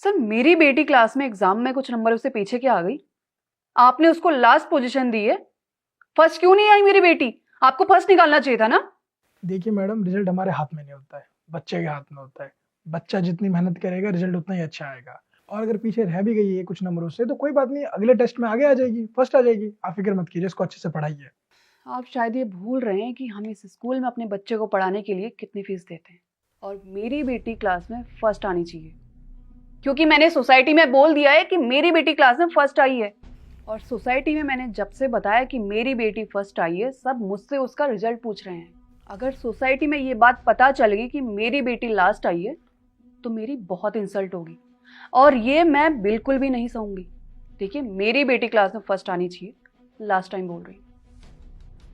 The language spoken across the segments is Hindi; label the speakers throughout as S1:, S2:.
S1: सर मेरी बेटी क्लास में एग्जाम में कुछ नंबर उससे पीछे क्या आ गई, आपने उसको लास्ट पोजीशन दी है। फर्स्ट क्यों नहीं आई मेरी बेटी? आपको फर्स्ट निकालना चाहिए था ना।
S2: देखिए मैडम, रिजल्ट हमारे हाथ में नहीं होता है, बच्चे के हाथ में होता है। बच्चा जितनी मेहनत करेगा रिजल्ट उतना ही अच्छा आएगा। और अगर पीछे रह भी गई है कुछ नंबरों से तो कोई बात नहीं, अगले टेस्ट में आगे आ जाएगी, फर्स्ट आ जाएगी। आप फिक्र मत कीजिए, इसको अच्छे से पढ़ाइए।
S1: आप शायद ये भूल रहे हैं कि हम इस स्कूल में अपने बच्चे को पढ़ाने के लिए कितनी फीस देते हैं, और मेरी बेटी क्लास में फर्स्ट आनी चाहिए क्योंकि मैंने सोसाइटी में बोल दिया है कि मेरी बेटी क्लास में फर्स्ट आई है। और सोसाइटी में मैंने जब से बताया कि मेरी बेटी फर्स्ट आई है, सब मुझसे उसका रिजल्ट पूछ रहे हैं। अगर सोसाइटी में ये बात पता चल गई कि मेरी बेटी लास्ट आई है तो मेरी बहुत इंसल्ट होगी, और ये मैं बिल्कुल भी नहीं सहूंगी। देखिए, मेरी बेटी क्लास में फर्स्ट आनी चाहिए, लास्ट टाइम बोल रही,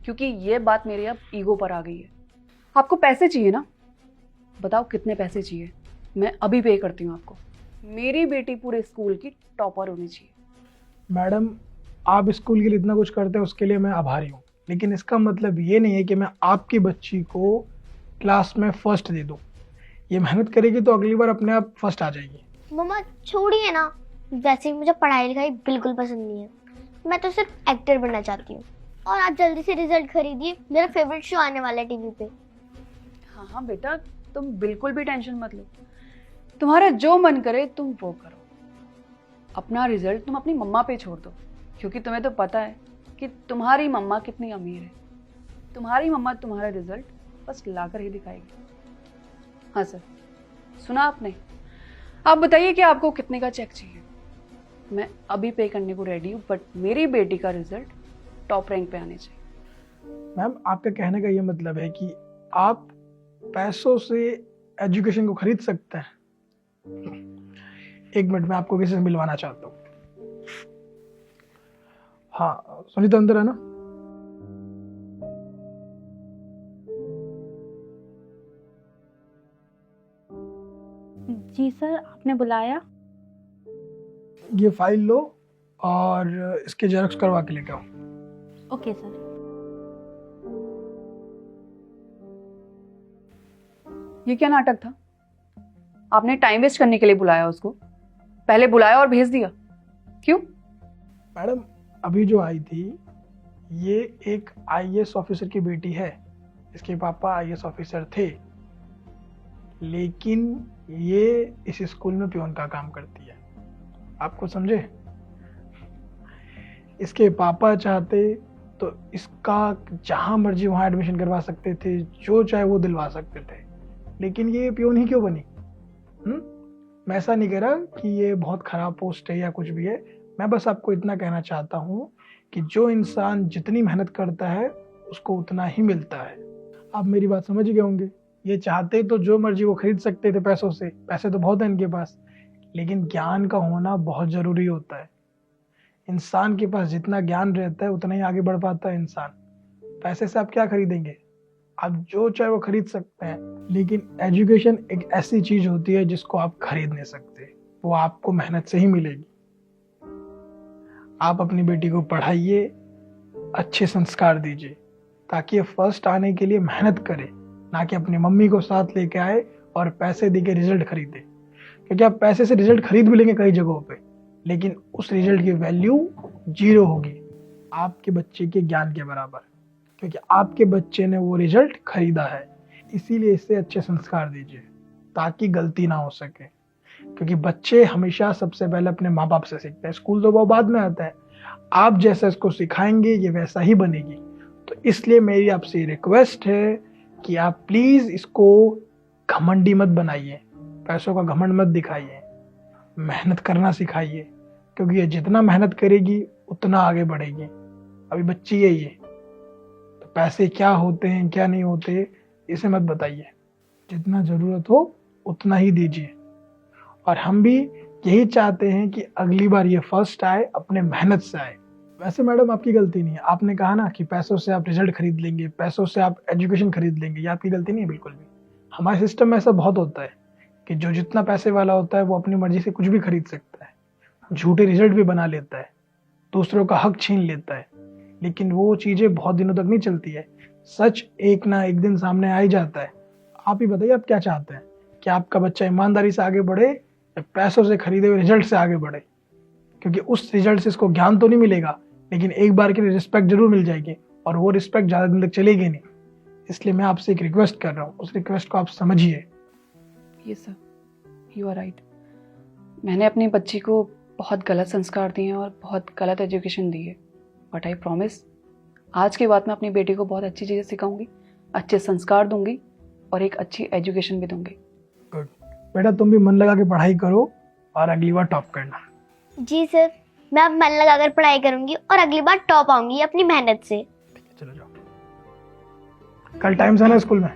S1: क्योंकि ये बात मेरे अब ईगो पर आ गई है। आपको पैसे चाहिए ना, बताओ कितने पैसे चाहिए, मैं अभी पे करती हूँ आपको। मेरी बेटी पूरे स्कूल की टॉपर होनी चाहिए।
S2: मैडम, आप स्कूल के लिए इतना कुछ करते हैं उसके लिए मैं आभारी हूँ, लेकिन इसका मतलब ये नहीं है कि मैं आपकी बच्ची को क्लास में फर्स्ट दे दूँ। ये मेहनत करेगी तो अगली बार अपने आप फर्स्ट आ जाएगी।
S3: मम्मा छोड़िए ना, वैसे भी मुझे पढ़ाई लिखाई बिल्कुल पसंद नहीं है। मैं तो सिर्फ एक्टर बनना चाहती हूँ। और आप जल्दी से रिजल्ट खरीदिए, मेरा फेवरेट शो आने वाला है टीवी पे।
S1: हाँ हाँ बेटा, तुम बिल्कुल भी टेंशन मत लो, तुम्हारा जो मन करे तुम वो करो। अपना रिजल्ट तुम अपनी मम्मा पे छोड़ दो, क्योंकि तुम्हें तो पता है कि तुम्हारी मम्मा कितनी अमीर है। तुम्हारी मम्मा तुम्हारा रिजल्ट बस लाकर ही दिखाएगी। हाँ सर, सुना आपने? आप बताइए कि आपको कितने का चेक चाहिए। मैं अभी पे करने को रेडी हूँ, बट मेरी बेटी का रिजल्ट टॉप रैंक पे आने चाहिए।
S2: मैम, आपका कहने का ये मतलब है कि आप पैसों से एजुकेशन को खरीद सकते हैं? एक मिनट में आपको किसी से मिलवाना चाहता हूँ। हाँ सुनीता, अंदर है ना?
S4: जी सर, आपने बुलाया?
S2: ये फाइल लो और इसके जेरॉक्स करवा के लेके आओ।
S4: Okay sir.
S1: ये क्या नाटक था? आपने टाइम वेस्ट करने के लिए बुलाया उसको? पहले बुलाया और भेज दिया, क्यों?
S2: मैडम, अभी जो आई थी ये एक आईएएस ऑफिसर की बेटी है। इसके पापा आईएएस ऑफिसर थे, लेकिन ये इस स्कूल में पियोन का काम करती है। आपको समझे? इसके पापा चाहते तो इसका जहां मर्जी वहां एडमिशन करवा सकते थे, जो चाहे वो दिलवा सकते थे, लेकिन ये पियोन ही क्यों बनी? मैं ऐसा नहीं कह रहा कि ये बहुत खराब पोस्ट है या कुछ भी है। मैं बस आपको इतना कहना चाहता हूँ कि जो इंसान जितनी मेहनत करता है उसको उतना ही मिलता है। आप मेरी बात समझ गए होंगे। ये चाहते तो जो मर्जी वो खरीद सकते थे पैसों से, पैसे तो बहुत हैं इनके पास, लेकिन ज्ञान का होना बहुत जरूरी होता है। इंसान के पास जितना ज्ञान रहता है उतना ही आगे बढ़ पाता है इंसान। पैसे से आप क्या खरीदेंगे? आप जो चाहे वो खरीद सकते हैं, लेकिन एजुकेशन एक ऐसी चीज होती है जिसको आप खरीद नहीं सकते, वो आपको मेहनत से ही मिलेगी। आप अपनी बेटी को पढ़ाइए, अच्छे संस्कार दीजिए, ताकि ये फर्स्ट आने के लिए मेहनत करे, ना कि अपनी मम्मी को साथ लेके आए और पैसे देके रिजल्ट खरीदे। क्योंकि आप पैसे से रिजल्ट खरीद भी लेंगे कई जगहों पे, लेकिन उस रिजल्ट की वैल्यू 0 होगी आपके बच्चे के ज्ञान के बराबर, क्योंकि आपके बच्चे ने वो रिजल्ट खरीदा है। इसीलिए इससे अच्छे संस्कार दीजिए ताकि गलती ना हो सके, क्योंकि बच्चे हमेशा सबसे पहले अपने माँ बाप से सीखते हैं। स्कूल तो बहुत बाद में आता है। आप जैसा इसको सिखाएंगे ये वैसा ही बनेगी। तो इसलिए मेरी आपसे रिक्वेस्ट है कि आप प्लीज इसको घमंडी मत बनाइए, पैसों का घमंड मत दिखाइए, मेहनत करना सिखाइए, क्योंकि ये जितना मेहनत करेगी उतना आगे बढ़ेगी। अभी बच्ची है ये, तो पैसे क्या होते हैं क्या नहीं होते इसे मत बताइए। जितना जरूरत हो उतना ही दीजिए। और हम भी यही चाहते हैं कि अगली बार ये फर्स्ट आए, अपने मेहनत से आए। वैसे मैडम आपकी गलती नहीं है। आपने कहा ना कि पैसों से आप रिजल्ट खरीद लेंगे, पैसों से आप एजुकेशन खरीद लेंगे, ये आपकी गलती नहीं है बिल्कुल भी। हमारे सिस्टम में ऐसा बहुत होता है कि जो जितना पैसे वाला होता है वो अपनी मर्जी से कुछ भी खरीद सकता है, झूठे रिजल्ट भी बना लेता है, दूसरों का हक छीन लेता है, लेकिन वो चीजें बहुत दिनों तक नहीं चलती है। सच एक ना एक दिन सामने आ ही जाता है। आप ही बताइए, आप क्या चाहते हैं कि आपका बच्चा ईमानदारी से आगे बढ़े पैसों से खरीदे हुए रिजल्ट से आगे बढ़े, क्योंकि उस रिजल्ट से इसको ज्ञान तो नहीं मिलेगा, लेकिन एक बार के लिए रिस्पेक्ट जरूर मिल जाएगी, और वो रिस्पेक्ट ज़्यादा दिन तक चलेगी नहीं। इसलिए मैं आपसे एक रिक्वेस्ट कर रहा हूँ, उस रिक्वेस्ट को आप समझिए।
S1: ये सर, यू आर राइट। मैंने अपनी बच्ची को बहुत गलत संस्कार दिए हैं और बहुत गलत एजुकेशन दी है, बट आई प्रॉमिस आज के बाद मैं अपनी बेटी को बहुत अच्छी चीज़ें सिखाऊंगी, अच्छे संस्कार दूंगी और एक अच्छी एजुकेशन भी दूंगी।
S2: गुड बेटा, तुम भी मन लगा के पढ़ाई करो और अगली बार टॉप करना।
S3: जी सर, मैं अब मन लगाकर पढ़ाई करूंगी और अगली बार टॉप आऊंगी अपनी मेहनत से।
S2: चलो जाओ, कल टाइम से आना स्कूल में।